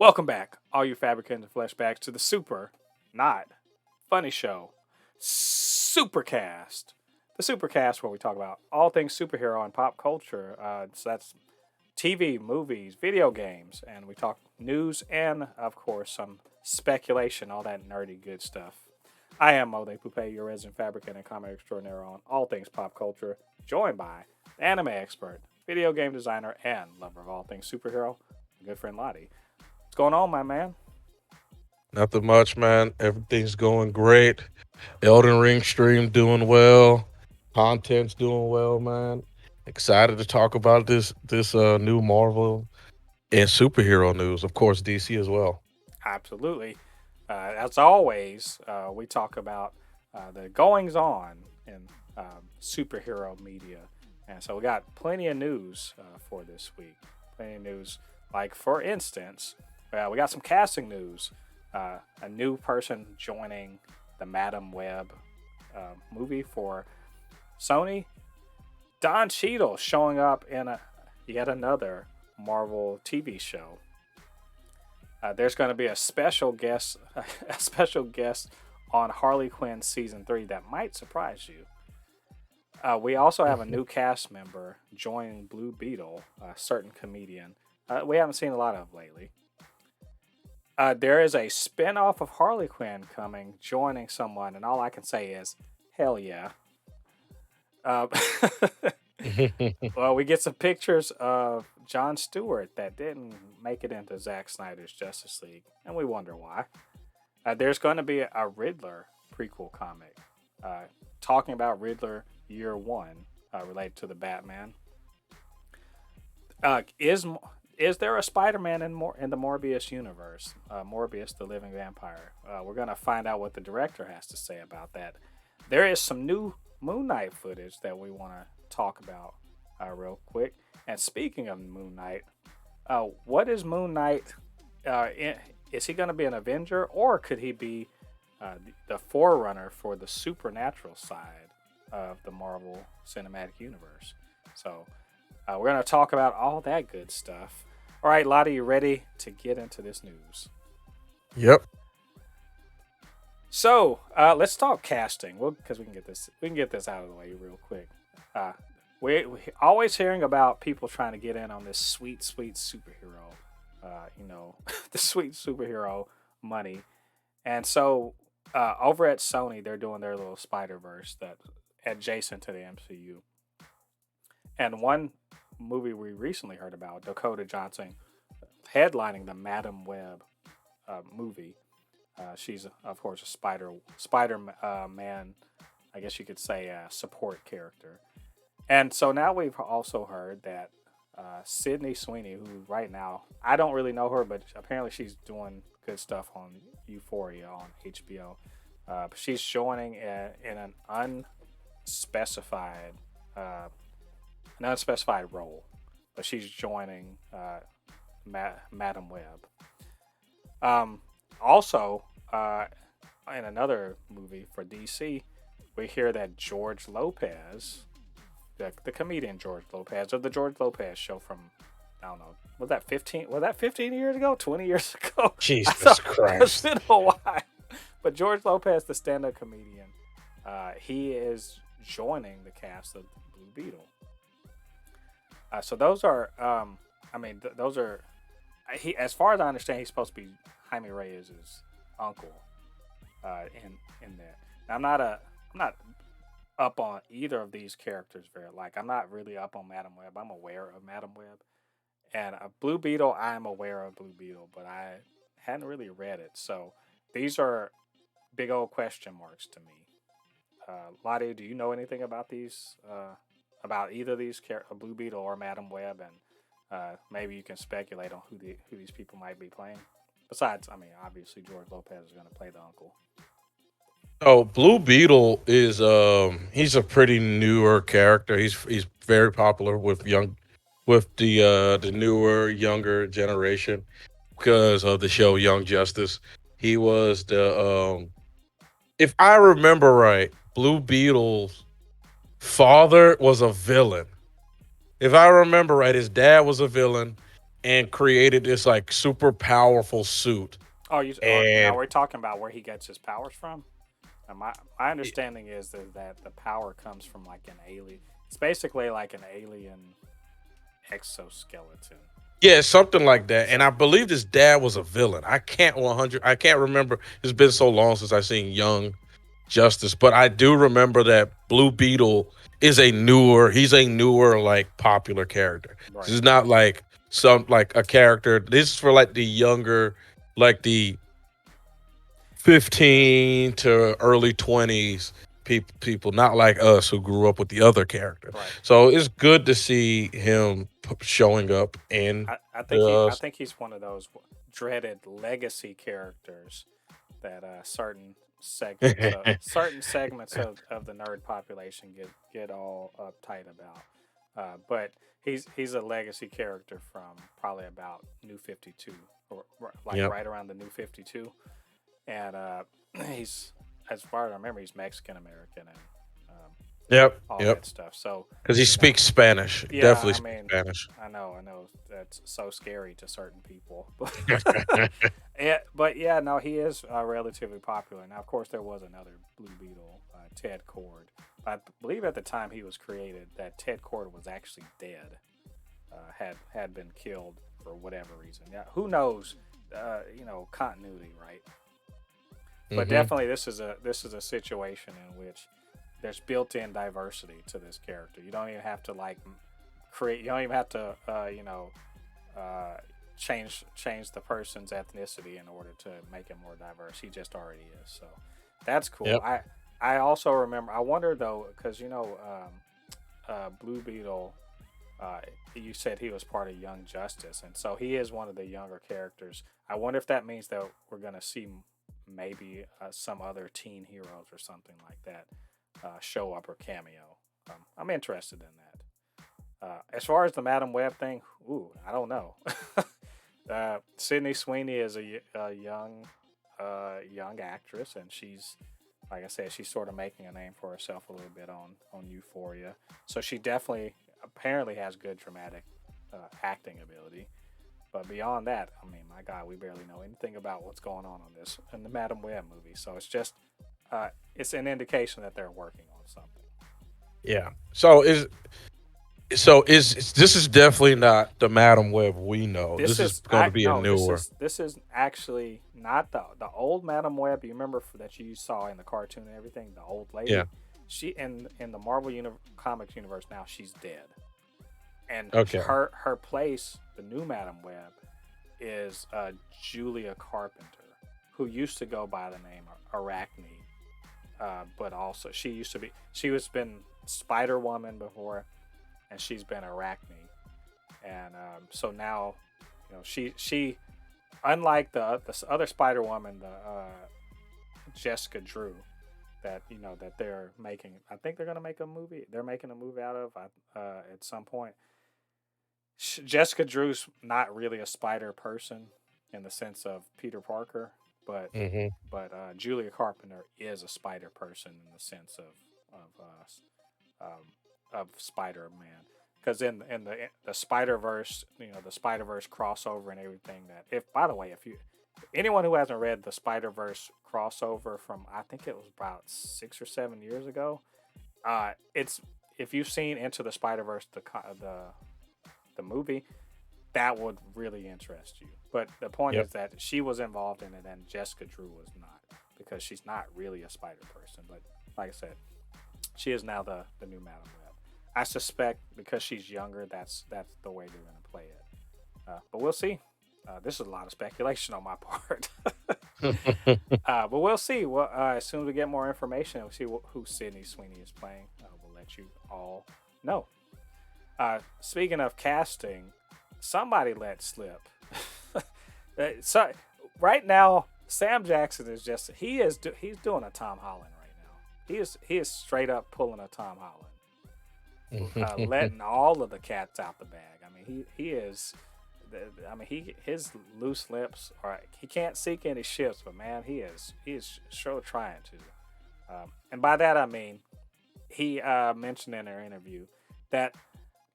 Welcome back, all you Fabricans and Fleshbags, to the super, not funny show, Supercast. The Supercast, where we talk about all things superhero and pop culture. So that's TV, movies, video games, and we talk news and, of course, some speculation, all that nerdy good stuff. I am Mode Poupe, your resident fabricant and comic extraordinaire on all things pop culture, joined by the anime expert, video game designer, and lover of all things superhero, my good friend Ladi. What's going on, my man? Nothing much, man. Everything's going great. Elden Ring stream doing well. Content's doing well, man. Excited to talk about this new Marvel and superhero news. Of course, DC as well. Absolutely. As always, we talk about the goings on in superhero media. And so we got plenty of news for this week. Plenty of news. Like, for instance, we got some casting news. A new person joining the Madam Web movie for Sony. Don Cheadle showing up in yet another Marvel TV show. There's going to be a special guest, a special guest on Harley Quinn season 3 that might surprise you. We also have a new cast member joining Blue Beetle, a certain comedian we haven't seen a lot of lately. There is a spinoff of Harley Quinn coming, joining someone, and all I can say is, hell yeah. Uh, well, we get some pictures of John Stewart that didn't make it into Zack Snyder's Justice League, and we wonder why. There's going to be a Riddler prequel comic talking about Riddler Year One related to the Batman. Is there a Spider-Man in the Morbius universe? Morbius, the living vampire. We're gonna find out what the director has to say about that. There is some new Moon Knight footage that we want to talk about real quick. And speaking of Moon Knight, what is Moon Knight? Is he going to be an Avenger, or could he be the forerunner for the supernatural side of the Marvel Cinematic Universe? So we're going to talk about all that good stuff. All right, Lottie, you ready to get into this news? Yep. So let's talk casting. Well, because we can get this out of the way real quick. We always hearing about people trying to get in on this sweet, sweet superhero. The sweet superhero money. And so over at Sony, they're doing their little Spider Verse that adjacent to the MCU. And one movie we recently heard about, Dakota Johnson headlining the Madam Web movie. She's of course a Spider Man, I guess you could say a support character. And so now we've also heard that Sydney Sweeney, who right now I don't really know her, but apparently she's doing good stuff on Euphoria on HBO. But she's joining in unspecified an unspecified role, but she's joining Madam Web. Also, in another movie for DC, we hear that George Lopez, the comedian George Lopez, of the George Lopez show from, I don't know, was that 15 years ago? 20 years ago? Jesus It's Christ. been a while. But George Lopez, the stand-up comedian, he is joining the cast of Blue Beetle. So those are, those are. He, as far as I understand, he's supposed to be Jaime Reyes' uncle. In that, now, I'm not up on either of these characters I'm not really up on Madam Web. I'm aware of Madam Web, and Blue Beetle. I'm aware of Blue Beetle, but I hadn't really read it. So these are big old question marks to me. Lottie, do you know anything about these? About either these Blue Beetle or Madam Web, and maybe you can speculate on who these people might be playing. Besides, obviously George Lopez is going to play the uncle. Oh, Blue Beetle is he's a pretty newer character. He's very popular with the newer younger generation because of the show Young Justice. He was the if I remember right, Blue Beetle's father was a villain. If I remember right, his dad was a villain, and created this like super powerful suit. Oh, now And we're talking about where he gets his powers from. My understanding is that the power comes from like an alien. It's basically like an alien exoskeleton. yeah, something like that. And So I believe his dad was a villain. I can't remember. It's been so long since I seen Young Justice, but I do remember that Blue Beetle he's a newer like popular character. This right, is not like some like a character. This is for like the younger, like the 15 to early 20s people, not like us who grew up with the other character. right. So it's good to see him showing up in I the think he's one of those dreaded legacy characters that certain segments of the nerd population get all uptight about. But he's a legacy character from probably about New 52, or like yep, right around the New 52, and he's, as far as I remember, he's Mexican American and all yep. that stuff. So Because he you know, speaks Spanish. He yeah, definitely I speaks mean, Spanish. I know that's so scary to certain people, but yeah, but yeah, no, he is relatively popular. Now, of course, there was another Blue Beetle, Ted Cord. I believe at the time he was created, that Ted Cord was actually dead, had been killed for whatever reason. Yeah, who knows? Continuity, right? But Hmm. definitely, this is a situation in which there's built-in diversity to this character. You don't even have to like create. You don't even have to, uh, change the person's ethnicity in order to make him more diverse. He just already is. So that's cool. Yep. I also remember. I wonder though, because Blue Beetle. Uh, you said he was part of Young Justice, and so he is one of the younger characters. I wonder if that means that we're gonna see maybe some other teen heroes or something like that show up or cameo. I'm interested in that. As far as the Madam Web thing, ooh, I don't know. Sydney Sweeney is a young actress, and she's, like I said, she's sort of making a name for herself a little bit on Euphoria. So she definitely apparently has good dramatic acting ability. But beyond that, I mean, my God, we barely know anything about what's going on this in the Madam Web movie. So it's just it's an indication that they're working on something. Yeah. This is definitely not the Madam Web we know. This This is is going to act be a no. newer. This is actually not the old Madam Web. You remember that you saw in the cartoon and everything. The old Yeah. lady. She in the Marvel Comics universe now. She's dead, and Okay. her place, the new Madam Web, is Julia Carpenter, who used to go by the name Arachne, but also she was been Spider Woman before, and she's been Arachne, and so now, she unlike the other Spider Woman, the Jessica Drew, that that they're making. I think they're gonna make a movie. They're making a movie out of at some point. Jessica Drew's not really a spider person in the sense of Peter Parker, but Hmm. Julia Carpenter is a spider person in the sense of Spider Man. Because in the Spider Verse, the Spider Verse crossover and everything. That if by the way, if you anyone who hasn't read the Spider Verse crossover from, I think it was about 6 or 7 years ago, it's if you've seen Into the Spider Verse, the movie, that would really interest you. But the point Yep. is that she was involved in it and Jessica Drew was not, because she's not really a spider person. But like I said, she is now the new Madam Web. I suspect because she's younger, that's the way they're going to play it. But we'll see. This is a lot of speculation on my part. But we'll see. Well, as soon as we get more information, we'll see who Sydney Sweeney is playing. We'll let you all know. Speaking of casting, somebody let slip. So right now, Sam Jackson is he's doing a Tom Holland right now. He is straight up pulling a Tom Holland, letting all of the cats out the bag. I mean, he is. I mean, his loose lips are. He can't sink any ships, but man, he is sure trying to. And by that I mean he mentioned in our interview that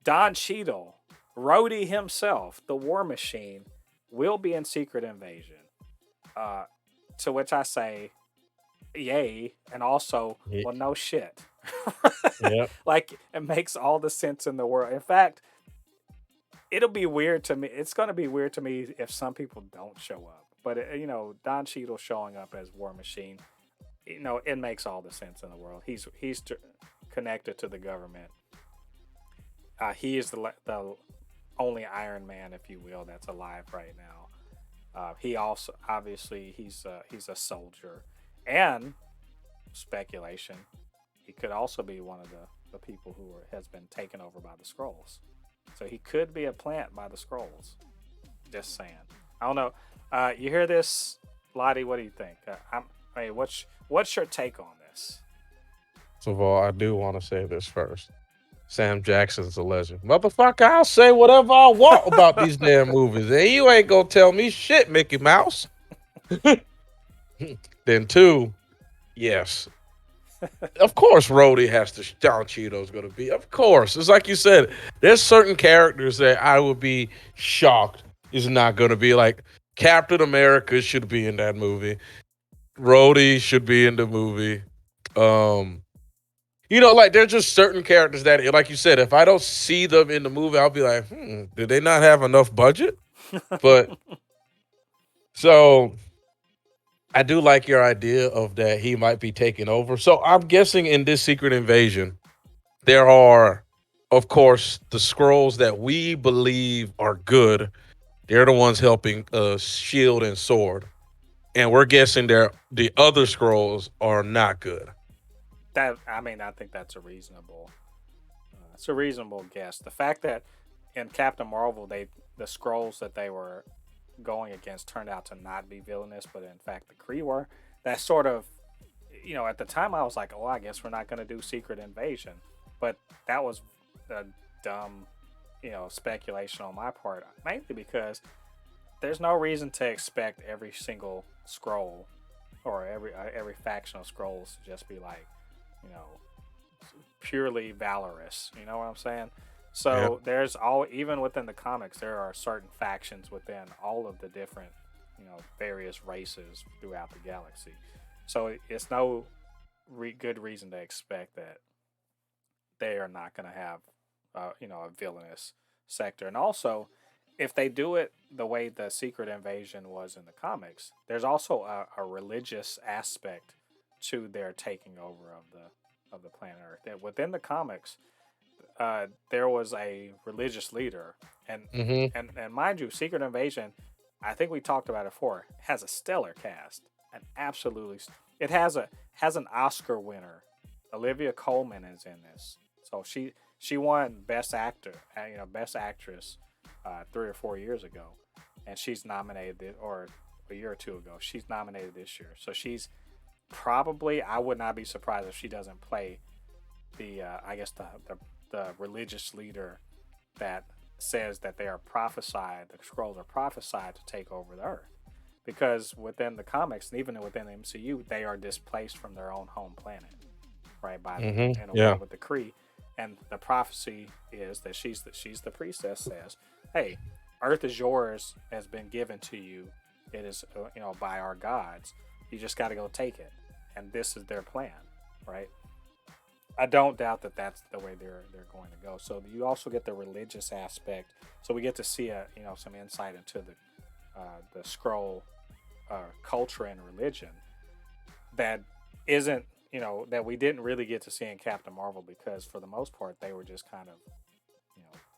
Don Cheadle Rhodey himself, the War Machine, will be in Secret Invasion. Uh, to which I say, yay, and also, Ye- well, no shit. Yep. Like, it makes all the sense in the world. In fact, it'll be weird to me. It's going to be weird to me if some people don't show up. But, Don Cheadle showing up as War Machine, it makes all the sense in the world. He's connected to the government. He is the only Iron Man, if you will, that's alive right now. He also obviously he's a soldier, and speculation, he could also be one of the people has been taken over by the Skrulls. So he could be a plant by the Skrulls. Just saying. I don't know. You hear this, Lottie? What do you think? What's your take on this? First of all, I do want to say this first. Sam Jackson's a legend. Motherfucker, I'll say whatever I want about these damn movies. And you ain't gonna tell me shit, Mickey Mouse. Then two, yes. Of course Rhodey has to Don Cheeto's gonna be. Of course. It's like you said, there's certain characters that I would be shocked is not gonna be like Captain America should be in that movie. Rhodey should be in the movie. Um like there's just certain characters that, like you said, if I don't see them in the movie, I'll be like, did they not have enough budget? But so I do like your idea of that he might be taking over. So I'm guessing in this Secret Invasion, there are, of course, the scrolls that we believe are good. They're the ones helping Shield and Sword, and we're guessing the other scrolls are not good. I think that's a reasonable guess. The fact that in Captain Marvel, the scrolls that they were going against turned out to not be villainous, but in fact the Kree were. That sort of, at the time I was like, oh, I guess we're not going to do Secret Invasion, but that was a dumb, speculation on my part, mainly because there's no reason to expect every single scroll or every faction of scrolls to just be like, you know, purely valorous. You know what I'm saying? Yeah. So there's all even within the comics, there are certain factions within all of the different, various races throughout the galaxy. So it's no good reason to expect that they are not going to have, a villainous sector. And also, if they do it the way the Secret Invasion was in the comics, there's also a religious aspect to their taking over of the planet Earth. And within the comics, there was a religious leader, and Hmm. and mind you, Secret Invasion, I think we talked about it before, has a stellar cast, and absolutely, it has an Oscar winner. Olivia Colman is in this, so she won Best Actor, Best Actress, 3 or 4 years ago, and she's nominated, or a year or two ago, she's nominated this year. So she's probably, I would not be surprised if she doesn't play the, I guess the religious leader that says that they are prophesied, the scrolls are prophesied to take over the Earth. Because within the comics and even within the MCU, they are displaced from their own home planet, right? In a war Yeah. with the Kree, and the prophecy is that she's the priestess says, "Hey, Earth is yours, has been given to you. It is by our gods. You just got to go take it." And this is their plan, right? I don't doubt that that's the way they're going to go. So you also get the religious aspect. So we get to see some insight into the scroll culture and religion that isn't that we didn't really get to see in Captain Marvel, because for the most part they were just kind of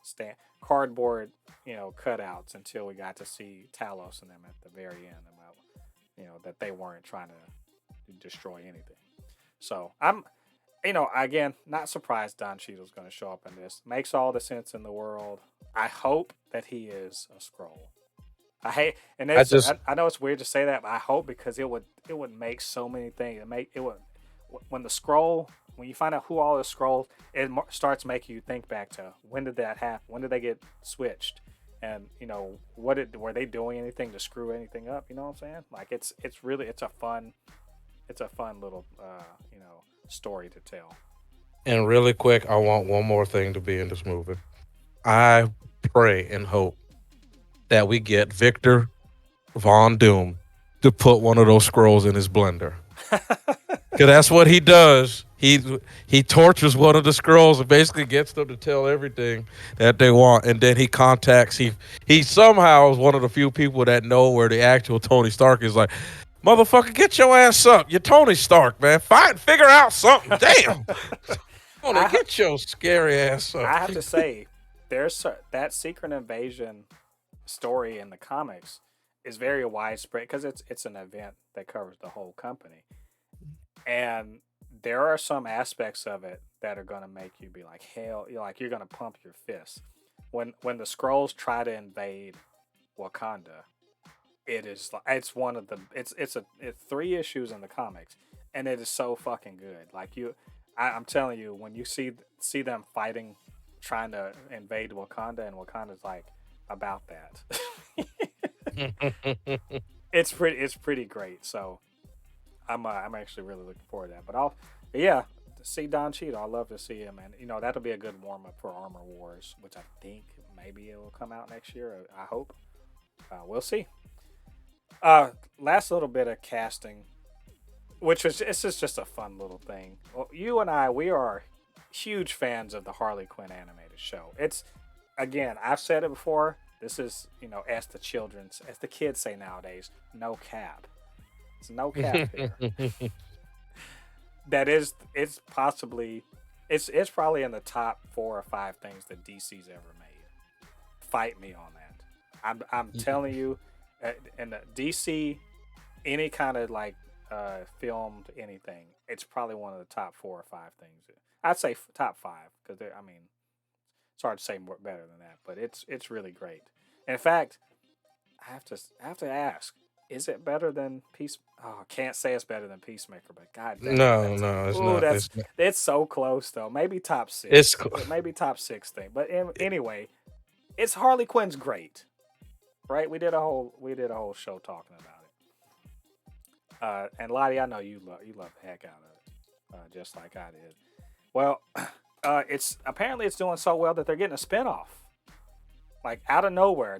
stand cardboard cutouts until we got to see Talos and them at the very end about that they weren't trying to destroy anything. So I'm again, not surprised Don Cheadle's going to show up in this. Makes all the sense in the world. I hope that he is a scroll. I hate, and I it's just I know it's weird to say that, but I hope, because it would make so many things. It would when the scroll, when you find out who all the scrolls, it starts making you think back to when did that happen? When did they get switched? And were they doing anything to screw anything up? You know what I'm saying? Like it's really it's a fun little story to tell. and really quick, I want one more thing to be in this movie. I pray and hope that we get Victor Von Doom to put one of those scrolls in his blender. Because that's what he does. He tortures one of the scrolls and basically gets them to tell everything that they want, and then he contacts. He somehow is one of the few people that know where the actual Tony Stark is. Like, motherfucker, get your ass up. You're Tony Stark, man. Figure out something. Damn. Tony, get your scary ass up. I have to say, that Secret Invasion story in the comics is very widespread because it's an event that covers the whole company, and there are some aspects of it that are going to make you be like, hell, you're going to pump your fists when the Skrulls try to invade Wakanda. It's one of the it's 3 issues in the comics, and it is so fucking good. Like I'm telling you, when you see them fighting, trying to invade Wakanda, and Wakanda's like about that. It's pretty great. So I'm actually really looking forward to that. But yeah, to see Don Cheadle, I love to see him, and that'll be a good warm up for Armor Wars, which I think maybe it will come out next year. I hope. We'll see. Last little bit of casting, which is just a fun little thing. Well, you and I, we are huge fans of the Harley Quinn animated show. It's, again, I've said it before. This is, as the kids say nowadays, no cap. It's no cap here. It's probably in the top 4 or 5 things that DC's ever made. Fight me on that. I'm telling you, in the DC, any kind of like filmed anything, it's probably one of the top 4 or 5 things. I'd say top 5 because it's hard to say more better than that, but it's really great. In fact, I have to ask, is it better than Peace? Oh, I can't say it's better than Peacemaker, but God damn, No, it's not. It's so close though. Maybe top 6. It's maybe top 6 thing. But anyway, it's Harley Quinn's great, right? We did a whole show talking about it. And Ladi, I know you love the heck out of it, just like I did. Well, it's doing so well that they're getting a spinoff, like out of nowhere.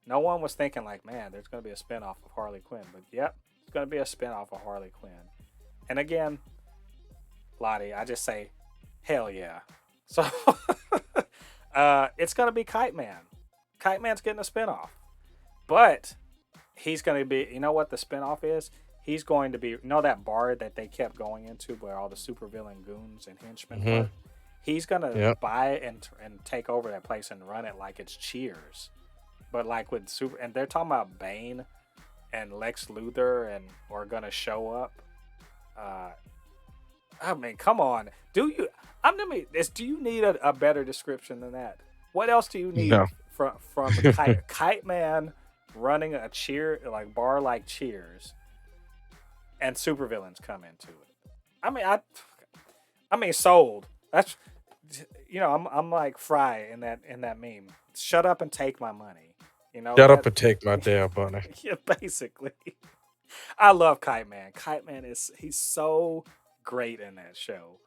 No one was thinking like, man, there's going to be a spinoff of Harley Quinn, but yep, it's going to be a spinoff of Harley Quinn. And again, Ladi, I just say, hell yeah. So it's going to be Kite Man. Kite Man's getting a spinoff, but he's going to be, you know what the spinoff is? He's going to be, that bar that they kept going into where all the supervillain goons and henchmen were? He's going to buy and take over that place and run it like it's Cheers. But like with and they're talking about Bane and Lex Luthor are going to show up. I mean, come on. Do you need a better description than that? What else do you need from Kite Man running a bar like Cheers? And supervillains come into it. I mean, sold. That's, I'm like Fry in that meme. Shut up and take my money. Shut up and take my damn money. Yeah, basically. I love Kite Man. Kite Man he's so great in that show,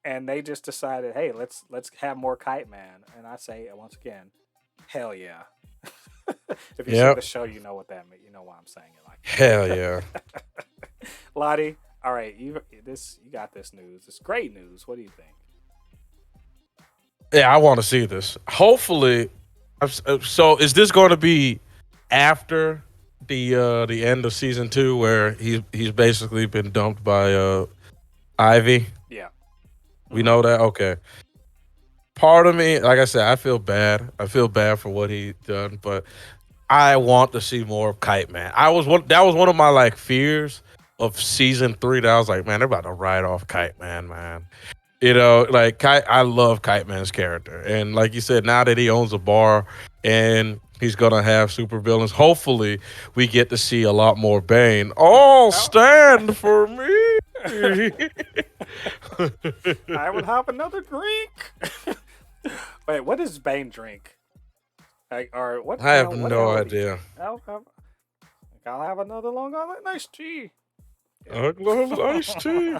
and they just decided, hey, let's have more Kite Man. And I say once again, hell yeah. If you see the show, you know what that means. You know why I'm saying it like that. Hell yeah. Ladi, all right, you got this news. It's great news. What do you think? Yeah, I want to see this. Hopefully, so is this going to be after the end of season 2, where he's basically been dumped by Ivy? Yeah, we know that. Okay. Part of me, like I said, I feel bad. I feel bad for what he done, but I want to see more of Kite Man. That was one of my like fears of season 3, that I was like, man, they're about to write off Kite Man, man. Like I love Kite Man's character, and like you said, now that he owns a bar and he's gonna have supervillains, hopefully we get to see a lot more Bane. Oh, stand for me. I will have another drink. Wait, what does Bane drink? Or what? I have no idea. I'll have another Long Island iced tea. I love iced tea.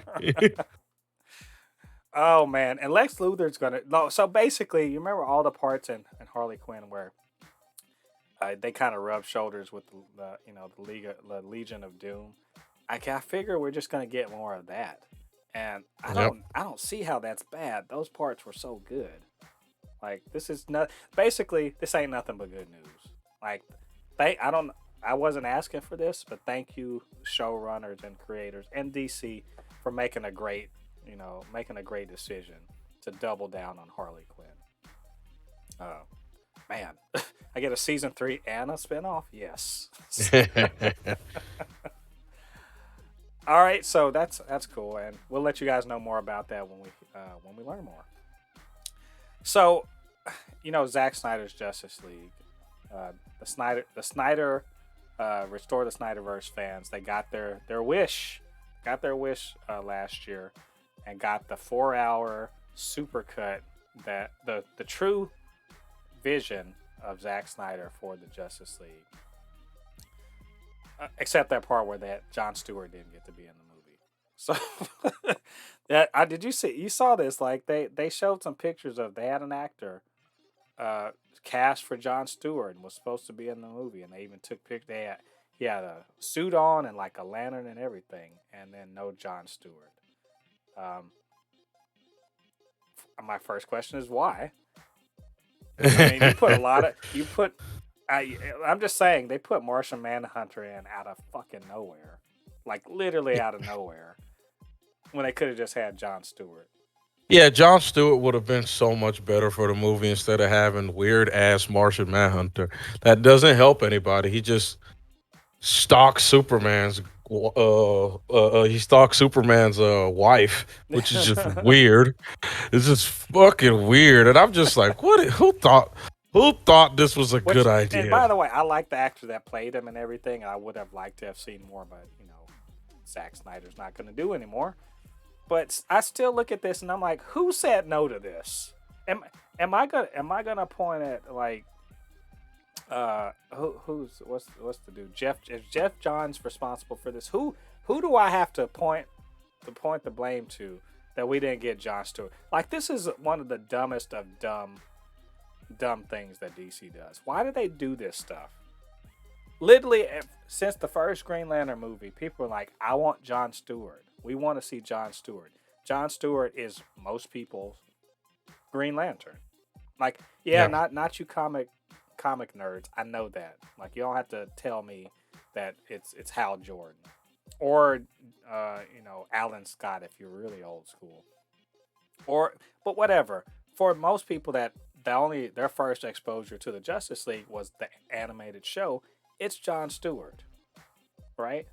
Oh man, and Lex Luthor's gonna. No, so basically, you remember all the parts in Harley Quinn, where they kind of rub shoulders with the Legion of Doom. I figure we're just gonna get more of that, and Yep. I don't see how that's bad. Those parts were so good. Like this is not basically this ain't nothing but good news. Like I wasn't asking for this, but thank you showrunners and creators and DC for making a great decision to double down on Harley Quinn. Uh, man, I get a season 3 and a spinoff. Yes. All right, so that's cool, and we'll let you guys know more about that when we learn more. So, Zack Snyder's Justice League, the Snyder, Restore the Snyderverse fans, they got their wish last year, and got the 4-hour supercut that the true vision of Zack Snyder for the Justice League. Except that part where that Jon Stewart didn't get to be in the movie. So did you saw this? Like they showed some pictures of they had an actor cast for Jon Stewart and was supposed to be in the movie, and they even took pictures. He had a suit on and like a lantern and everything, and then no Jon Stewart. My first question is why. I mean, I'm just saying they put Martian Manhunter in out of fucking nowhere, like literally out of nowhere, when they could have just had Jon Stewart. Yeah, Jon Stewart would have been so much better for the movie instead of having weird ass Martian Manhunter. That doesn't help anybody. He just stalks Superman's. He stalks Superman's wife, which is just weird. It's just fucking weird, and I'm just like, what? Who thought this was a good idea? And by the way, I like the actor that played him and everything. I would have liked to have seen more, but Zack Snyder's not going to do anymore. But I still look at this and I'm like, who said no to this? Am I gonna point at like what's the dude? Is Jeff Johns responsible for this? Who do I have to point the blame to that we didn't get Jon Stewart? Like this is one of the dumbest of dumb things that DC does. Why do they do this stuff? Literally, since the first Green Lantern movie, people are like, I want Jon Stewart. We want to see Jon Stewart. Jon Stewart is most people's Green Lantern. Like, yeah. not you comic nerds. I know that. Like, you don't have to tell me that it's Hal Jordan or Alan Scott if you're really old school. But whatever. For most people that their first exposure to the Justice League was the animated show, it's Jon Stewart, right?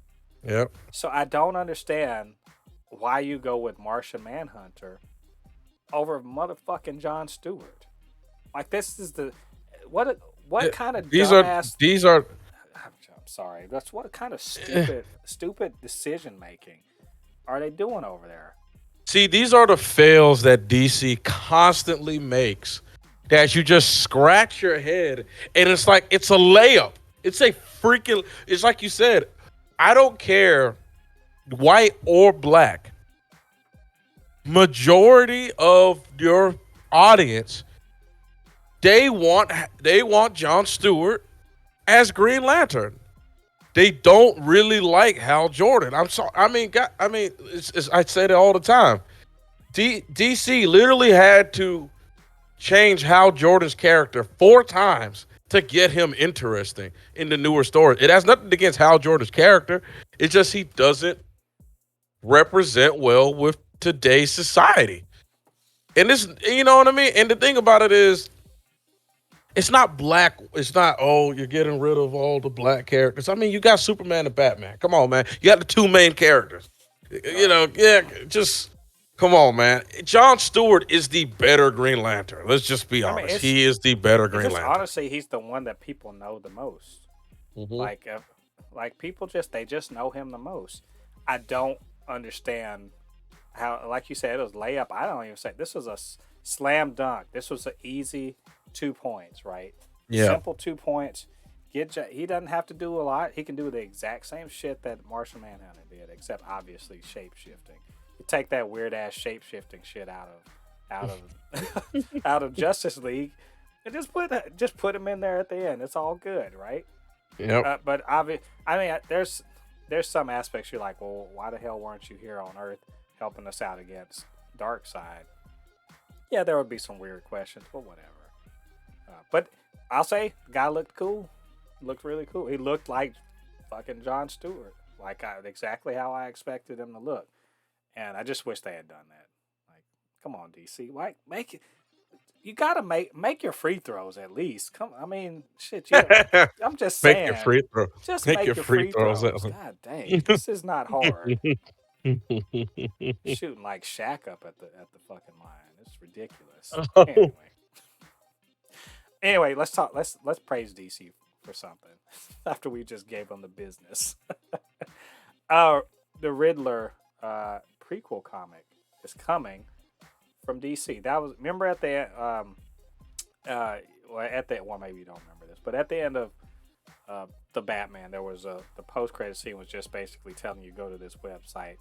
Yep. So I don't understand why you go with Martian Manhunter over motherfucking Jon Stewart. Like this is what kind of these dumbass. are. I'm sorry. That's what kind of stupid decision making are they doing over there? See, these are the fails that DC constantly makes. That you just scratch your head, and it's like it's a layup. It's like you said. I don't care, white or black. Majority of your audience, they want Jon Stewart as Green Lantern. They don't really like Hal Jordan. I'm sorry. I mean, I say that all the time. DC literally had to change Hal Jordan's character 4 times to get him interesting in the newer story. It has nothing against Hal Jordan's character. It's just he doesn't represent well with today's society. And this, you know what I mean? And the thing about it is, it's not black. It's not, oh, you're getting rid of all the black characters. I mean, you got Superman and Batman. Come on, man. You got the 2 main characters. Just come on, man. Jon Stewart is the better Green Lantern. Let's just be honest. He is the better Green Lantern. Honestly, he's the one that people know the most. Mm-hmm. Like people they just know him the most. I don't understand how, like you said, it was layup. I don't even say this was a slam dunk. This was an easy 2 points, right? Yeah. Simple 2 points. He doesn't have to do a lot. He can do the exact same shit that Martian Manhunter did, except obviously shape shifting. You take that weird ass shape shifting shit out of out of Justice League, And just put him in there at the end. It's all good, right? Yep. But I mean, there's some aspects you're like, well, why the hell weren't you here on Earth helping us out against Dark Side? Yeah, there would be some weird questions, but whatever. But I'll say, the guy looked cool. Looked really cool. He looked like fucking John Stewart, exactly how I expected him to look. And I just wish they had done that. Like, come on, DC, why make it? You gotta make your free throws at least. Come, I mean, shit. I'm just Make your saying, free throw. just Make make your your free free throws. throws. God dang, this is not hard. Shooting like Shaq up at the fucking line. It's ridiculous. Anyway, let's talk. Let's praise DC for something after we just gave them the business. uh, the Riddler prequel comic is coming from DC. That was remember at the well, at the well, maybe you don't remember this, but at the end of the Batman, there was the post credit scene was just basically telling you go to this website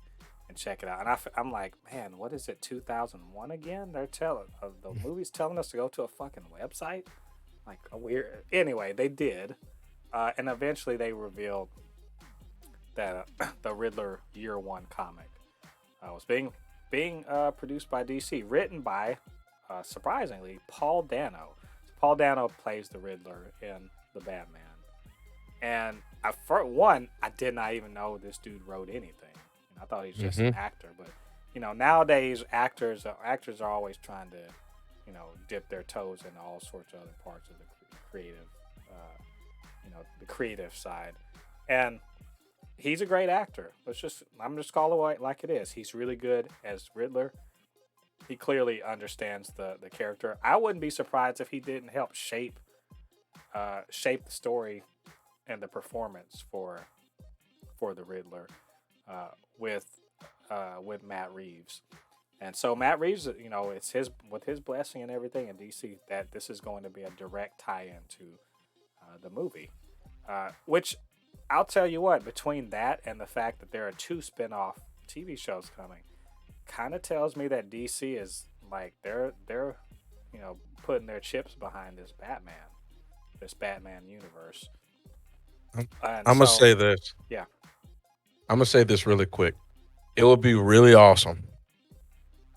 and check it out. And I'm like, man, what is it? 2001 again? They're telling the movie's telling us to go to a fucking website. Like a weird. Anyway, they did, and eventually they revealed that the Riddler Year One comic was being produced by DC, written by surprisingly Paul Dano. So Paul Dano plays the Riddler in the Batman, and for one, I did not even know this dude wrote anything. I thought he's just Hmm. an actor, but nowadays actors are always trying to dip their toes into all sorts of other parts of the creative, the creative side, and he's a great actor. I'm just call it like it is. He's really good as Riddler. He clearly understands the character. I wouldn't be surprised if he didn't help shape the story and the performance for the Riddler uh, with with Matt Reeves. And so Matt Reeves, it's his with his blessing and everything in DC that this is going to be a direct tie-in to the movie. Which I'll tell you what, between that and the fact that there are two spin-off TV shows coming, kind of tells me that DC is like they're putting their chips behind this Batman universe. I'm, And I'm gonna so say this. yeah, I'm gonna say this really quick. It would be really awesome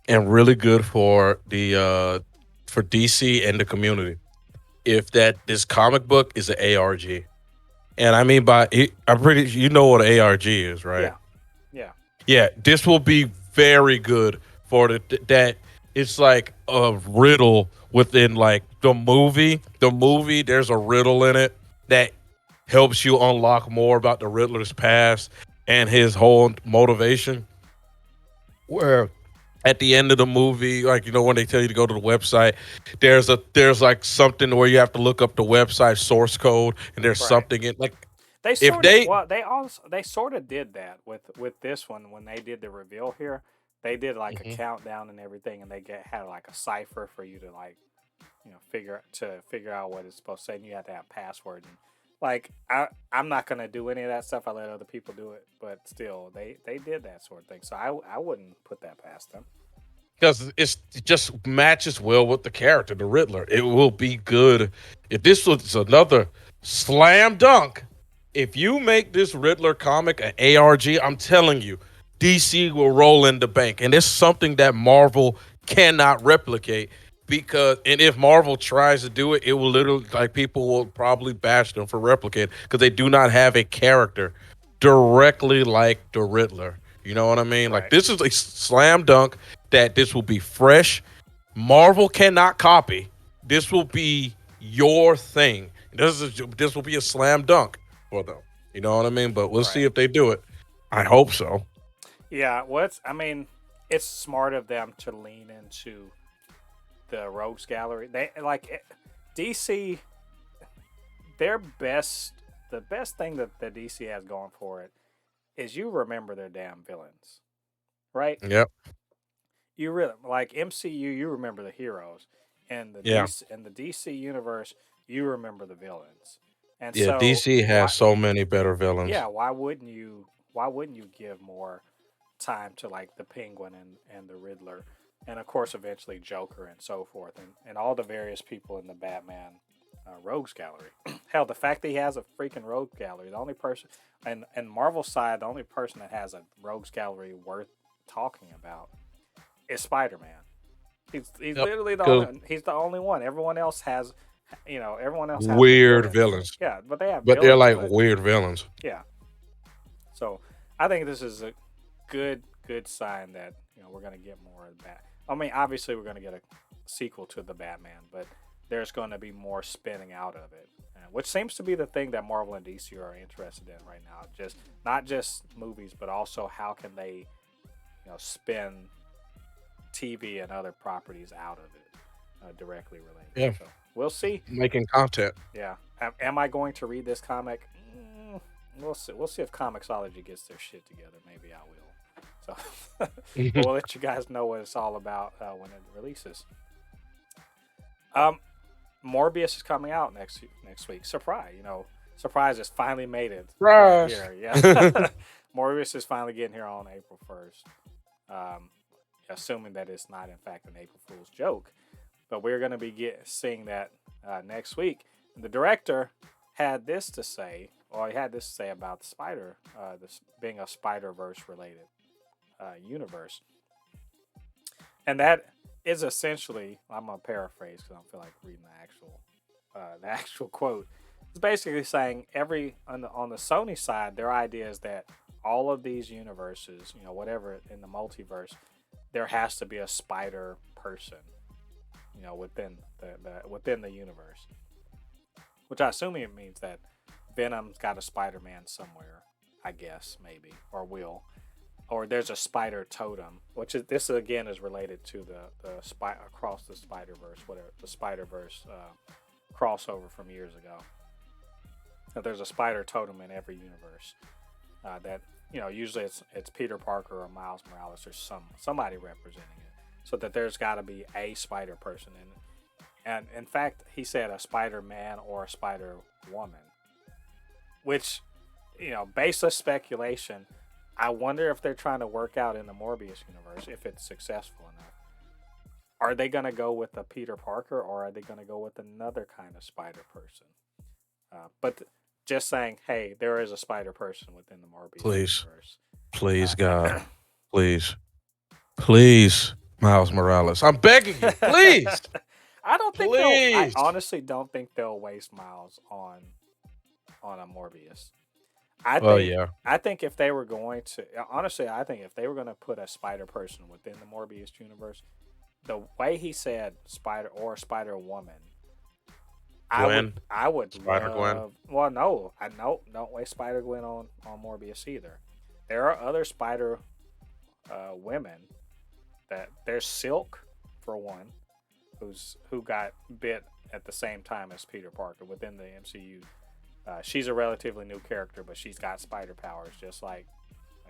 and really good for DC and the community if that this comic book is an ARG. And I mean by it, I'm pretty you know what an ARG is, right? yeah, yeah, Yeah, this will be very good for that. It's like a riddle within like the movie. The movie, there's a riddle in it that helps you unlock more about the Riddler's past and his whole motivation. Where at the end of the movie, like when they tell you to go to the website, there's like something where you have to look up the website source code, and there's right. something in like They if sort of they. well, they sort of did that with this one when they did the reveal here. They did like a Mhm. countdown and everything, and had like a cipher for you to figure out what it's supposed to say, and you have to have password. And like I'm not gonna do any of that stuff. I let other people do it, but still they did that sort of thing. So I wouldn't put that past them. Because it just matches well with the character, the Riddler. It will be good. If this was another slam dunk, if you make this Riddler comic an ARG, I'm telling you, DC will roll in the bank. And it's something that Marvel cannot replicate. And if Marvel tries to do it, it will literally, like, people will probably bash them for replicating because they do not have a character directly like the Riddler. You know what I mean? Like, Right. this is a slam dunk that this will be fresh. Marvel cannot copy. This will be your thing. This will be a slam dunk for them. You know what I mean? But we'll see Right. if they do it. I hope so. Yeah. I mean, it's smart of them to lean into the rogues gallery. DC. Their best, the best thing that DC has going for it is you remember their damn villains, right? Yep. You really like MCU. You remember the heroes, and Yeah. the DC universe. You remember the villains, and Yeah. so DC has why? so many better Yeah, villains. why wouldn't you? Why wouldn't you give more time to like the Penguin and the Riddler? and of course, eventually Joker and so forth, and all the various people in the Batman Rogues Gallery. Hell, the fact that he has a freaking Rogue Gallery, the only person, and Marvel's side, the only person that has a Rogues Gallery worth talking about is Spider-Man. He's Yep. literally the Because only, he's the only one. Everyone else has, everyone else has the weird villains. villains, Yeah, but they have but they're villains, like but weird villains. yeah. So I think this is a good sign that we're gonna get more of that. I mean, obviously we're gonna get a sequel to the Batman, but there's going to be more spinning out of it, which seems to be the thing that Marvel and DC are interested in right now. Just not just movies, but also how can they, spin TV and other properties out of it directly related. Yeah, So we'll see. making content. Yeah, am I going to read this comic? We'll see. We'll see if Comixology gets their shit together. Maybe I will. So we'll let you guys know what it's all about when it releases. Morbius is coming out next week. Surprise! Surprise has finally made it Right. here. Yeah, Morbius is finally getting here on April 1st. Assuming that it's not in fact an April Fool's joke, but we're going to be seeing that next week. And the director had this to say, or he had this to say about this being a Spider-Verse related universe, and that is essentially, I'm gonna paraphrase because I don't feel like reading the actual quote. It's basically saying on the Sony side, their idea is that all of these universes, whatever in the multiverse, there has to be a spider person, within the universe. Which I assume it means that Venom's got a Spider-Man somewhere, I guess, maybe, or will. Or there's a spider totem, which is this again is related to the across the Spider-Verse, whatever the Spider-Verse crossover from years ago. That there's a spider totem in every universe. That usually it's Peter Parker or Miles Morales or somebody representing it. So that there's got to be a spider person in it. And in fact, he said a Spider-Man or a Spider-Woman, which baseless speculation. I wonder if they're trying to work out in the Morbius universe, if it's successful enough. Are they going to go with a Peter Parker, or are they going to go with another kind of spider person? But just saying, hey, there is a spider person within the Morbius Please, universe. please, God, please, please, Miles Morales. I'm begging you, please, I don't think I please. honestly don't think they'll waste Miles on a Morbius. Well, yeah, I think if they were going to honestly, I think if they were going to put a spider person within the Morbius universe, the way he said spider or Spider Woman, Gwen, I would Spider Gwen. Well, no, don't waste Spider Gwen on Morbius either. There are other Spider women that there's Silk for one, who got bit at the same time as Peter Parker within the MCU. She's a relatively new character, but she's got spider powers, just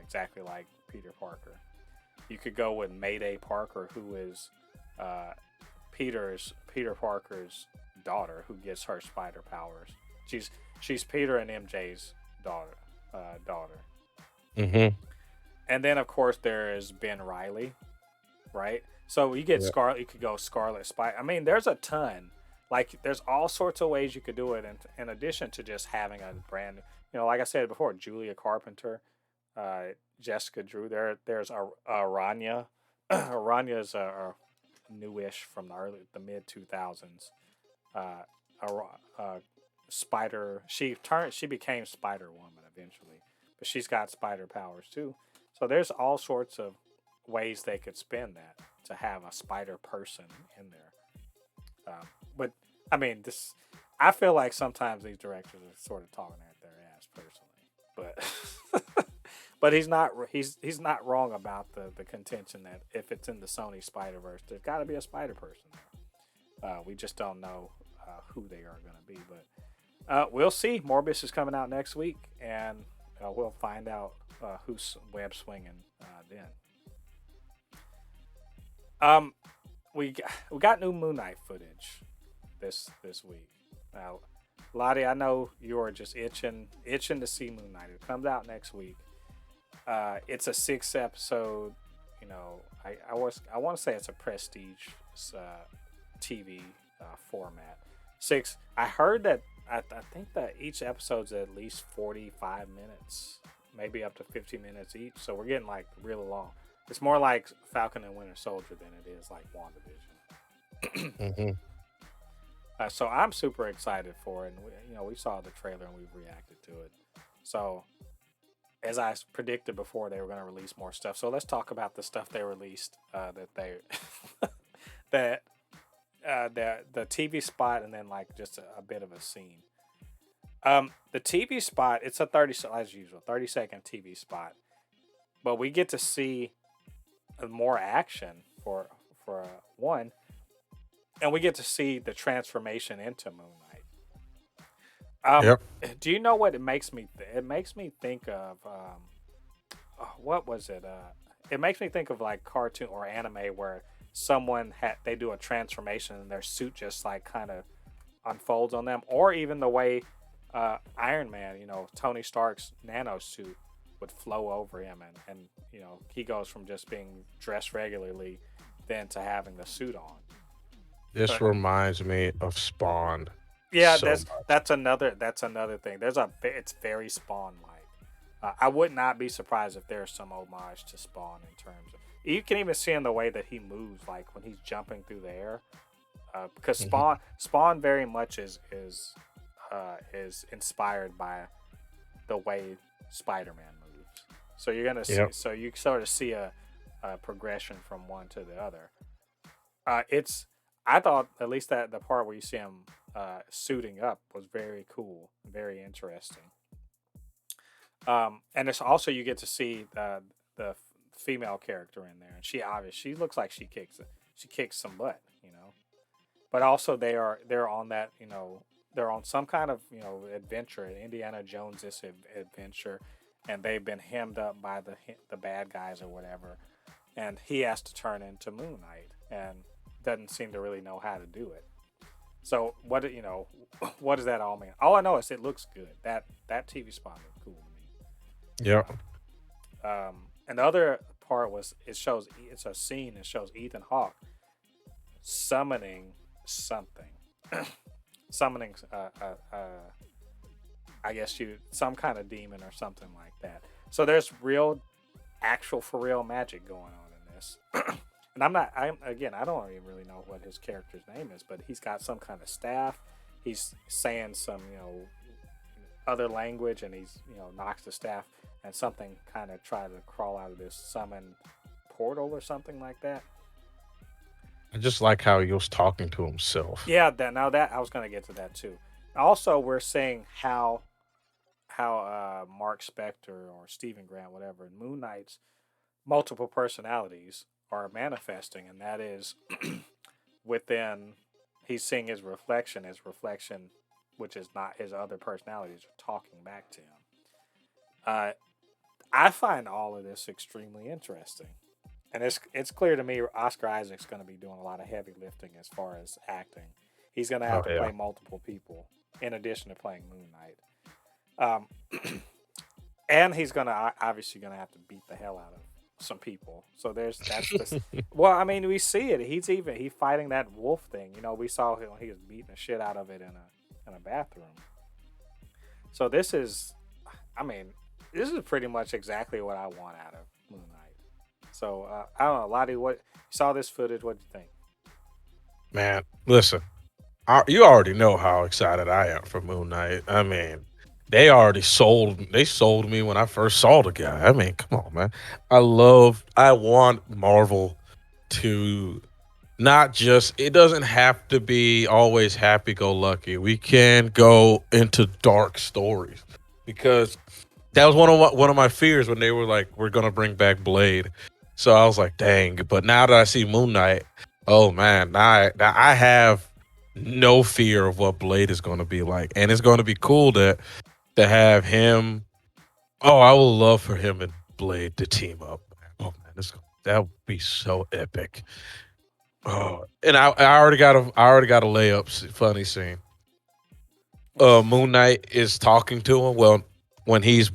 exactly like Peter Parker. You could go with Mayday Parker, who is Peter Parker's daughter, who gets her spider powers. She's Peter and MJ's daughter. Mm-hmm. And then of course there is Ben Reilly, right? So you get Yeah. Scarlet. You could go Scarlet Spider. I mean, there's a ton. There's all sorts of ways you could do it, in addition to just having a brand. Like I said before, Julia Carpenter, Jessica Drew. There's Aranya. Aranya is a newish from the mid 2000s. Spider. She became Spider Woman eventually, but she's got spider powers too. So there's all sorts of ways they could spin that to have a spider person in there. But I mean, I feel like sometimes these directors are sort of talking at their ass personally, but but he's not wrong about the contention that if it's in the Sony Spider Verse, there's got to be a spider person there. We just don't know who they are going to be, but we'll see. Morbius is coming out next week, and we'll find out who's web swinging then. We got new Moon Knight footage this week. Now, Ladi, I know you are just itching to see Moon Knight. It comes out next week. It's a 6 episode I want to say it's a prestige uh, TV format. Six. I heard that I think that each episode's at least 45 minutes, maybe up to 50 minutes each. So we're getting like really long. It's more like Falcon and Winter Soldier than it is like WandaVision. Hmm. So I'm super excited for it. And we saw the trailer and we've reacted to it. So as I predicted before, they were going to release more stuff. So let's talk about the stuff they released that they that the TV spot and then like just a bit of a scene. The TV spot, it's a 30 as usual 30-second TV spot, but we get to see more action for one, and we get to see the transformation into Moon Knight. Um, Yep. do you know what it makes me? It makes me think of what was it? It makes me think of like cartoon or anime where they do a transformation and their suit just like kind of unfolds on them, or even the way Iron Man, Tony Stark's nano suit would flow over him, and he goes from just being dressed regularly then to having the suit on. This But reminds me of Spawn yeah, so that's much. that's another thing. It's very Spawn like. I would not be surprised if there's some homage to Spawn in terms of. You can even see in the way that he moves, like when he's jumping through the air, because Hmm. Spawn very much is inspired by the way Spider-Man moves. So you're gonna see, Yep. so you sort of see a progression from one to the other. It's I thought at least that the part where you see him suiting up was very cool, very interesting. And it's also you get to see the female character in there, and she looks like she kicks some butt, But also they're on that they're on some kind of adventure, Indiana Jones this adventure, and they've been hemmed up by the bad guys or whatever, and he has to turn into Moon Knight and doesn't seem to really know how to do it. So what does that all mean? All I know is it looks good. That TV spot looked cool to me. Yep. And the other part was it's a scene that shows Ethan Hawke summoning something, summoning I guess some kind of demon or something like that. So there's real, actual for real magic going on in this. And I don't even really know what his character's name is, but he's got some kind of staff. He's saying some other language, and he's knocks the staff, and something kind of tries to crawl out of this summon portal or something like that. I just like how he was talking to himself. Yeah, that I was gonna get to that too. Also, we're seeing how Mark Spector or Stephen Grant, whatever, Moon Knight's multiple personalities are manifesting, and that is within he's seeing his reflection, which is not his other personalities, are talking back to him. Uh, I find all of this extremely interesting, and it's clear to me Oscar Isaac's going to be doing a lot of heavy lifting as far as acting. He's going to have Oh to yeah. play multiple people in addition to playing Moon Knight. Um, and he's gonna obviously gonna have to beat the hell out of some people. So that's this. Well, I mean, we see it. He's fighting that wolf thing. We saw him when he was beating the shit out of it in a bathroom. So I mean, this is pretty much exactly what I want out of Moon Knight. So I don't know, Lottie. What you saw this footage? What do you think? Man, listen. You already know how excited I am for Moon Knight. I mean, they sold me when I first saw the guy. I mean, come on, man. I want Marvel to not just, it doesn't have to be always happy go lucky. We can go into dark stories because that was one of my fears when they were like, we're gonna bring back Blade. So I was like, dang. But now that I see Moon Knight, oh man, now I have no fear of what Blade is gonna be like, and it's gonna be cool to have him. Oh, I would love for him and Blade to team up. Oh man, that would be so epic. Oh, and I already got a layup funny scene. Moon Knight is talking to him. Well, when he's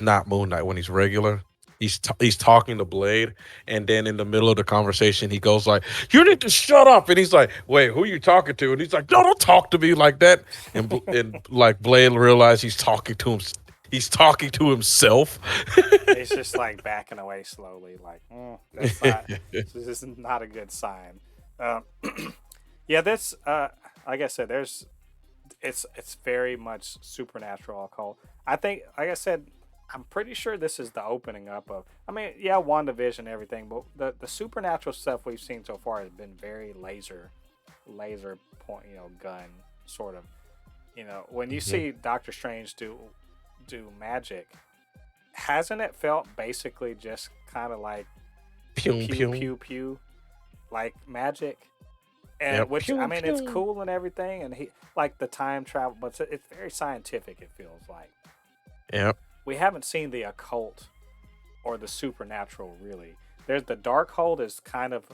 not Moon Knight, when he's regular. he's talking to Blade, and then in the middle of the conversation, he goes like, "You need to shut up," and he's like, "Wait, who are you talking to?" And he's like, "No, don't talk to me like that." And like Blade realized he's talking to him. He's talking to himself. He's just like backing away slowly, like, that's not. This is not a good sign. Um, yeah, this. Like I said, it's very much supernatural occult. I think, like I said, I'm pretty sure this is the opening up of. I mean, yeah, WandaVision, everything, but the supernatural stuff we've seen so far has been very laser point, gun sort of. When you Mhm. see Doctor Strange do magic, hasn't it felt basically just kind of like Pew pew pew. pew pew, like magic? And Yep. which, I Pew mean, it's pew. cool and everything, and he like the time travel, but it's very scientific. It feels like Yep. we haven't seen the occult or the supernatural really. There's the dark hold is kind of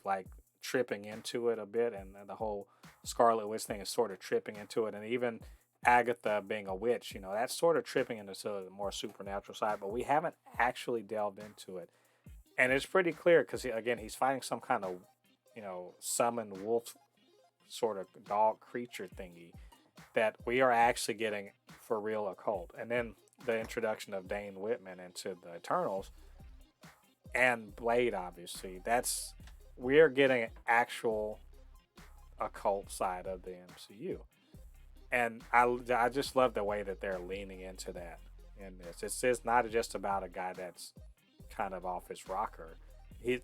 like tripping into it a bit, and the whole Scarlet Witch thing is sort of tripping into it, and even Agatha being a witch, that's sort of tripping into the more supernatural side, but we haven't actually delved into it, and it's pretty clear because again he's fighting some kind of summoned wolf sort of dog creature thingy that we are actually getting for real occult, and then the introduction of Dane Whitman into the Eternals and Blade, obviously, that's we're getting actual occult side of the MCU, and I just love the way that they're leaning into that in this. It's not just about a guy that's kind of off his rocker. He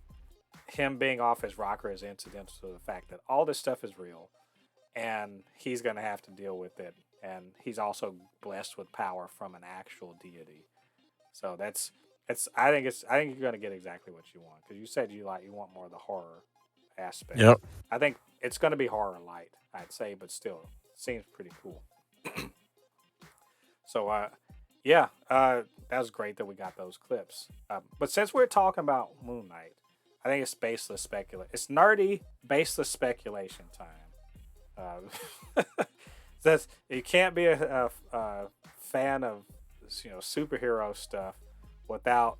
him being off his rocker is incidental to the fact that all this stuff is real, and he's going to have to deal with it. And he's also blessed with power from an actual deity. So that's it's. I think you're going to get exactly what you want because you said you want more of the horror aspect. Yep. I think it's going to be horror light, I'd say, but still seems pretty cool. So yeah, that was great that we got those clips. But since we're talking about Moon Knight, I think it's baseless speculation. It's nerdy, baseless speculation time. Says you can't be a fan of superhero stuff without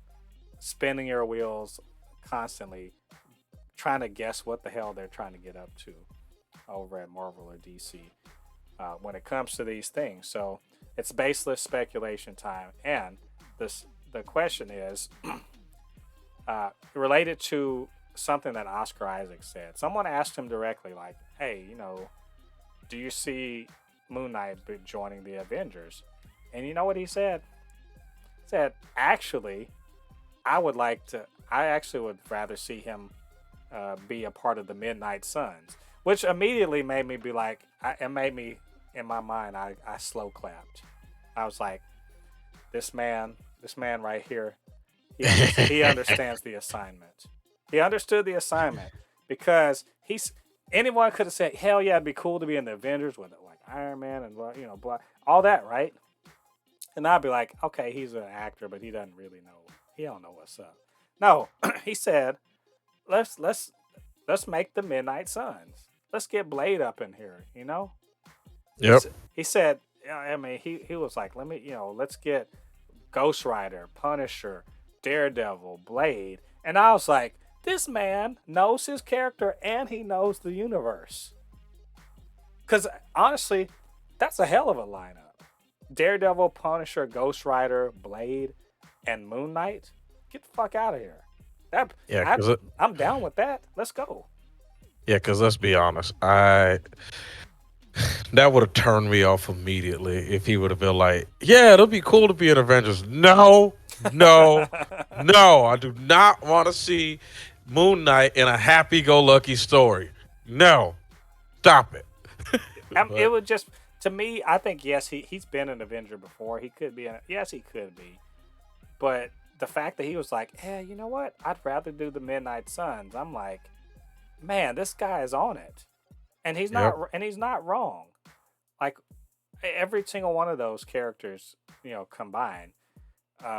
spinning your wheels constantly trying to guess what the hell they're trying to get up to over at Marvel or DC when it comes to these things. So it's baseless speculation time, and the question is related to something that Oscar Isaac said. Someone asked him directly, like, "Hey, do you see Moon Knight joining the Avengers?" And you know what he said? He said, "Actually, I would like to. I actually would rather see him be a part of the Midnight Suns," which immediately made me be like, it made me in my mind. I slow clapped. I was like, this man right here, he understands the assignment. He understood the assignment because anyone could have said, "Hell yeah, it'd be cool to be in the Avengers with like Iron Man and blah all that, right?" And I'd be like, "Okay, he's an actor, but he doesn't really know. He don't know what's up." No, he said, "Let's let's make the Midnight Suns. Let's get Blade up in here." Yep. He said, I mean, he was like, let's get Ghost Rider, Punisher, Daredevil, Blade. And I was like, this man knows his character and he knows the universe. Because honestly, that's a hell of a lineup. Daredevil, Punisher, Ghost Rider, Blade, and Moon Knight. Get the fuck out of here. That Yeah. I, Because I'm down with that. Let's go. yeah. Because let's be honest. That would have turned me off immediately if he would have been like, "Yeah, it'll be cool to be an Avengers." No, no, no. I do not want to see Moon Knight in a happy-go-lucky story. No, stop it. It But would just to me. I think yes, he's been an Avenger before. He could be. Yes, he could be. But the fact that he was like, "Hey, you know what? I'd rather do the Midnight Suns." I'm like, man, this guy is on it, and yep, he's not wrong. Like every single one of those characters, combined,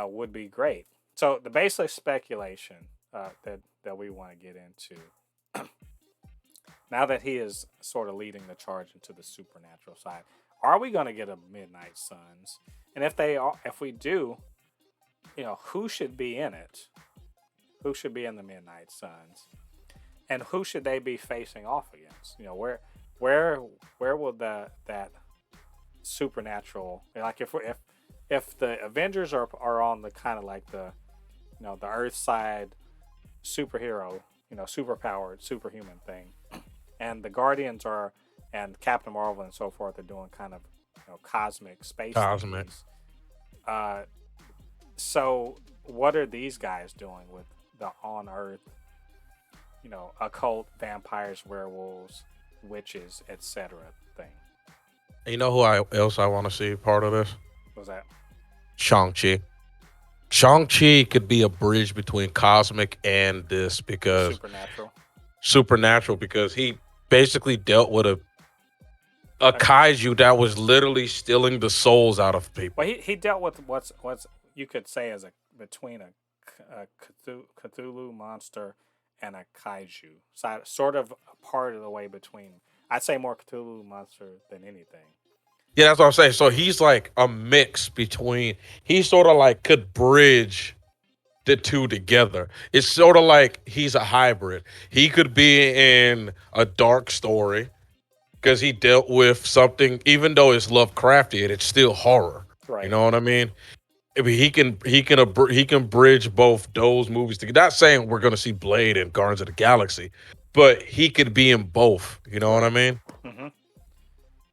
would be great. So the basic speculation that we want to get into now that he is sort of leading the charge into the supernatural side, are we going to get a Midnight Suns? And if we do, who should be in it? Who should be in the Midnight Suns? And who should they be facing off against? Where where will that supernatural, like, if the Avengers are on the kind of like the Earth side superhero, superpowered superhuman thing, and the Guardians are, and Captain Marvel and so forth are doing kind of cosmic space Cosmic. thingies. Uh, so what are these guys doing with the on Earth, occult vampires, werewolves, witches, etc. thing? You know who else I want to see part of this? Was that Shang-Chi. Shang-Chi could be a bridge between cosmic and this because supernatural? supernatural because he basically dealt with a Uh, kaiju that was literally stealing the souls out of well, people. he dealt with what's you could say as a between a Cthulhu monster and a kaiju, sort of a part of the way between. I'd say more Cthulhu monster than anything. Yeah, that's what I'm saying. So he's like a mix between. He sort of like could bridge the two together. It's sort of like he's a hybrid. He could be in a dark story because he dealt with something, even though it's Lovecraftian, it's still horror. You Right. know what I mean? I mean, he can bridge both those movies together. Not saying we're gonna see Blade and Guardians of the Galaxy, but he could be in both. You know what I Right. mean? hmm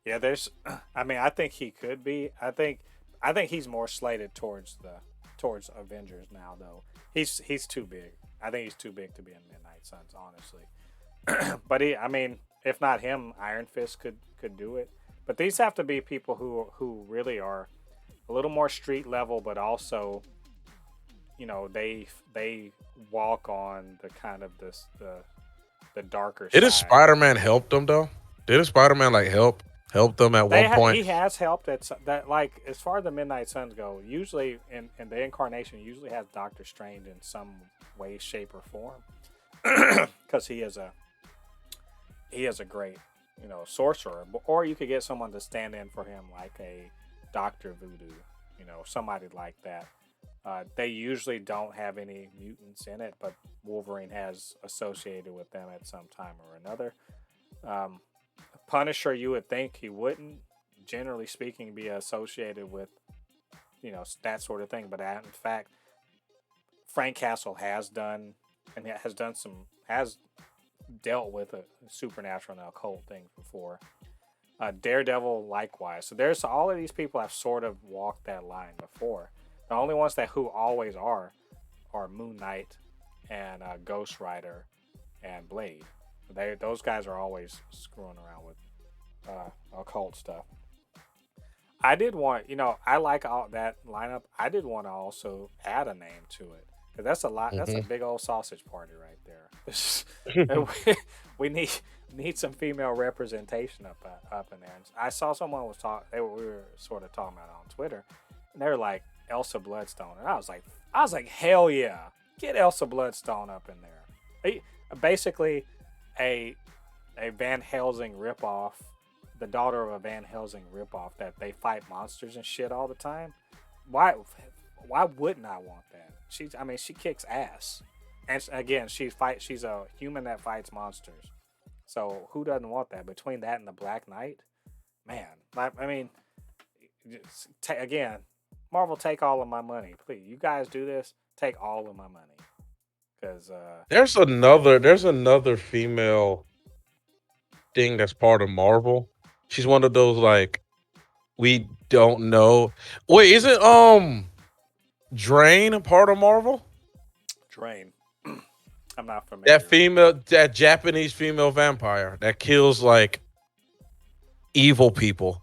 Yeah. There's. I mean, I think he could be. I think he's more slated towards Avengers now, though. He's too big. I think he's too big to be in Midnight Suns, honestly. But I mean, if not him, Iron Fist could do it. But these have to be people who really are a little more street level, but also they walk on the kind of the darker Didn't side. Spider-Man help them though? Didn't Spider-Man like help them at one point? He has helped at that, like, as far as the Midnight Suns go. Usually in the incarnation usually has Doctor Strange in some way, shape, or form, because he is a great sorcerer. Or you could get someone to stand in for him, like a Doctor Voodoo, somebody like that. They usually don't have any mutants in it, but Wolverine has associated with them at some time or another. Um, Punisher, you would think he wouldn't, generally speaking, be associated with that sort of thing. But in fact, Frank Castle has dealt with a supernatural and occult thing before. Daredevil, likewise. So there's all of these people have sort of walked that line before. The only ones that who always are Moon Knight and Ghost Rider and Blade. Those guys are always screwing around with occult stuff. I did want, I like all that lineup. I did want to also add a name to it, because that's a lot. That's a Hmm. big old sausage party right there. we need some female representation up in there. And I saw someone was talking. We were sort of talking about it on Twitter, and they were like Elsa Bloodstone, and I was like, hell yeah, get Elsa Bloodstone up in there. Basically, a Van Helsing ripoff, the daughter of a Van Helsing ripoff that they fight monsters and shit all the time. Why why wouldn't I want that? She kicks ass. And again, she's a human that fights monsters. So who doesn't want that? Between that and the Black Knight, man. I mean, again, Marvel, take all of my money, please. You guys do this, take all of my money, because There's another female thing that's part of Marvel. She's one of those like we don't know. Wait, isn't Drain a part of Marvel? Drain. I'm not That familiar. female, that Japanese female vampire that kills like evil people.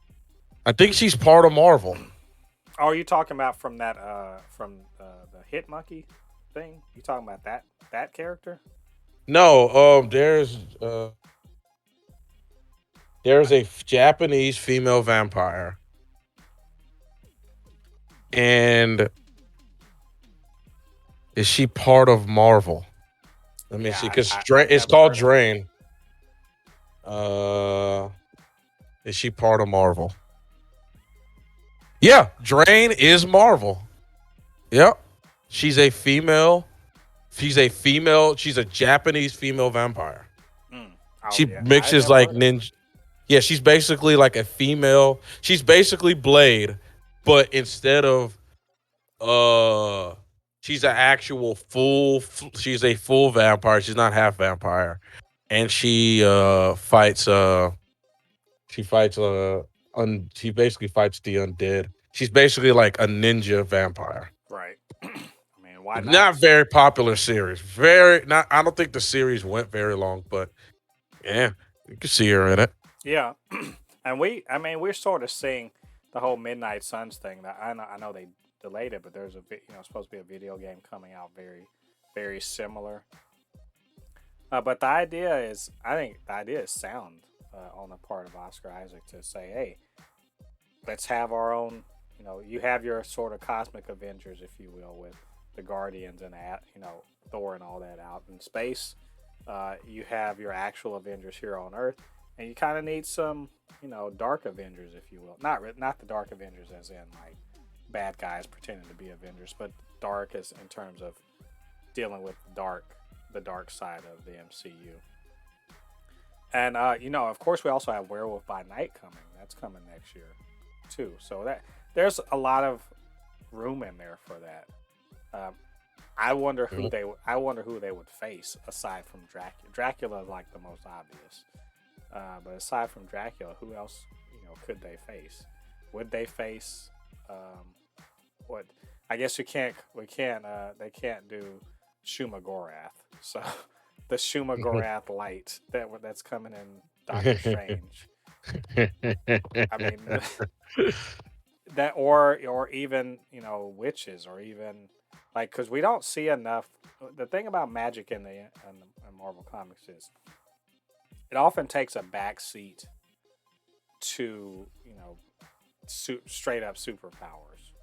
I think she's part of Marvel. Oh, are you talking about from that from the Hit Monkey thing? You talking about that character? No, there's a Japanese female vampire, and is she part of Marvel? Let me see, Yeah, because I've It's never called heard of her. Drain. Uh, is she part of Marvel? Yeah, Drain is Marvel. Yep. She's a female. She's a female. She's a Japanese female vampire. Mm. Oh She yeah, I mixes never like heard of her. ninja. Yeah, she's basically like a female. She's basically Blade, but instead of uh, she's an actual full. She's a full vampire. She's not half vampire, and she fights she basically fights the undead. She's basically like a ninja vampire. Right. I mean, why not? Not very popular series. Very not. I don't think the series went very long, but yeah, you can see her in it. Yeah, and I mean, we're sort of seeing the whole Midnight Suns thing. That I know they delayed it, but there's supposed to be a video game coming out very similar. But I think the idea is sound on the part of Oscar Isaac to say, hey, let's have our own. You have your sort of cosmic Avengers, if you will, with the Guardians and Thor and all that out in space. You have your actual Avengers here on Earth, and you kind of need some, dark Avengers, if you will. Not the dark Avengers as in like bad guys pretending to be Avengers, but dark as in terms of dealing with the dark side of the MCU. And of course, we also have Werewolf by Night coming. That's coming next year, too. So that there's a lot of room in there for that. Um, I wonder who they would face aside from Dracula. Dracula is like the most obvious, but aside from Dracula, who else could they face? Would they face what? I guess we can't. They can't do Shuma Gorath. So the Shuma Gorath light that's coming in Doctor Strange. I mean, that or even witches or even like because we don't see enough. The thing about magic in Marvel Comics is it often takes a back seat to straight up superpowers,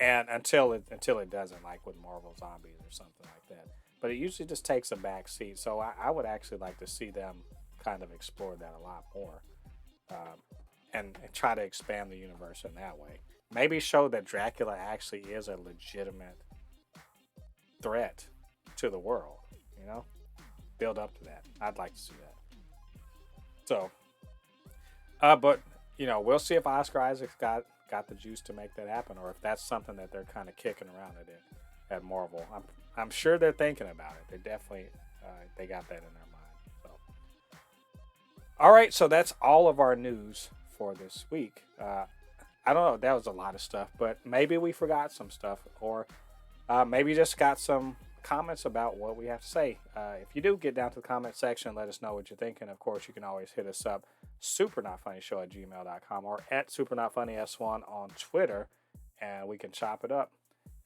and until it doesn't, like with Marvel Zombies or something like that. But it usually just takes a back seat. So I would actually like to see them kind of explore that a lot more, um, and try to expand the universe in that way. Maybe show that Dracula actually is a legitimate threat to the world. You know, build up to that. I'd like to see that. So, but we'll see if Oscar Isaac's got the juice to make that happen, or if that's something that they're kind of kicking around at Marvel. I'm sure they're thinking about it. They definitely they got that in their mind. So, all right, so that's all of our news for this week. I don't know. That was a lot of stuff, but maybe we forgot some stuff, or maybe just got some comments about what we have to say. If you do get down to the comment section, let us know what you're thinking. Of course, you can always hit us up, supernotfunnyshow@gmail.com or at supernotfunnys1 on Twitter, and we can chop it up.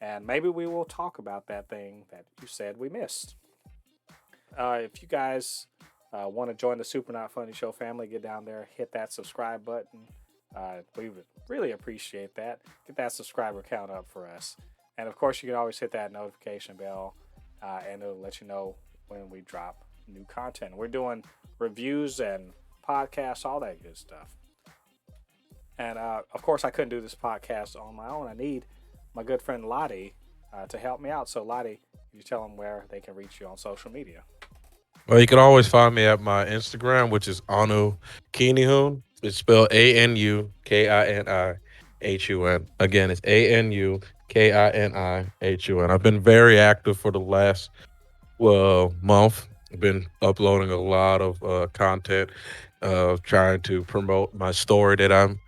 And maybe we will talk about that thing that you said we missed. If you guys want to join the Super Not Funny Show family, get down there, hit that subscribe button. We would really appreciate that. Get that subscriber count up for us. And of course, you can always hit that notification bell, and it'll let you know when we drop new content. We're doing reviews and podcasts, all that good stuff. And of course, I couldn't do this podcast on my own. I need my good friend Ladi to help me out. So, Ladi, you tell them where they can reach you on social media. Well, you can always find me at my Instagram, which is Anu Kinihun. It's spelled ANUKINIHUN. Again, it's ANUKINIHUN. I've been very active for the last month. I've been uploading a lot of content, trying to promote my story that I'm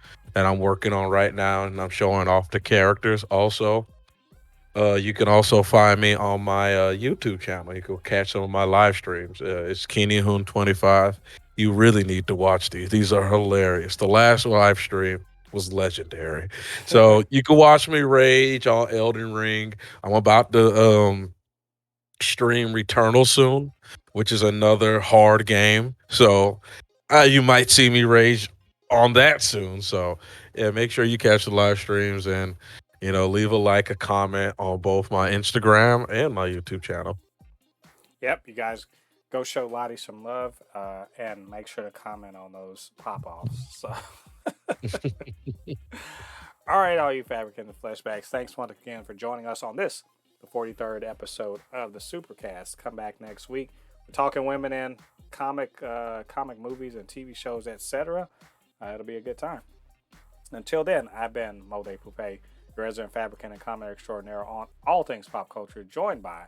working on right now, and I'm showing off the characters also. You can also find me on my YouTube channel. You can catch some of my live streams. It's Kenny Hoon 25. You really need to watch these. These are hilarious. The last live stream was legendary. So you can watch me rage on Elden Ring. I'm about to stream Returnal soon, which is another hard game. So you might see me rage on that soon. So yeah, make sure you catch the live streams and leave a like, a comment on both my Instagram and my YouTube channel. Yep, you guys go show Lottie some love and make sure to comment on those pop offs. So, All right, all you Fabricans and Fleshbags, thanks once again for joining us on this, the 43rd episode of the Supercast. Come back next week. We're talking women in comic movies and TV shows, etc. It'll be a good time. Until then, I've been Mo De Poupe, your resident fabricant and comment extraordinaire on all things pop culture, joined by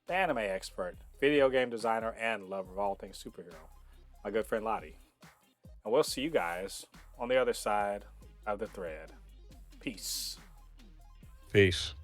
the anime expert, video game designer, and lover of all things superhero, my good friend Ladi. And we'll see you guys on the other side of the thread. Peace. Peace.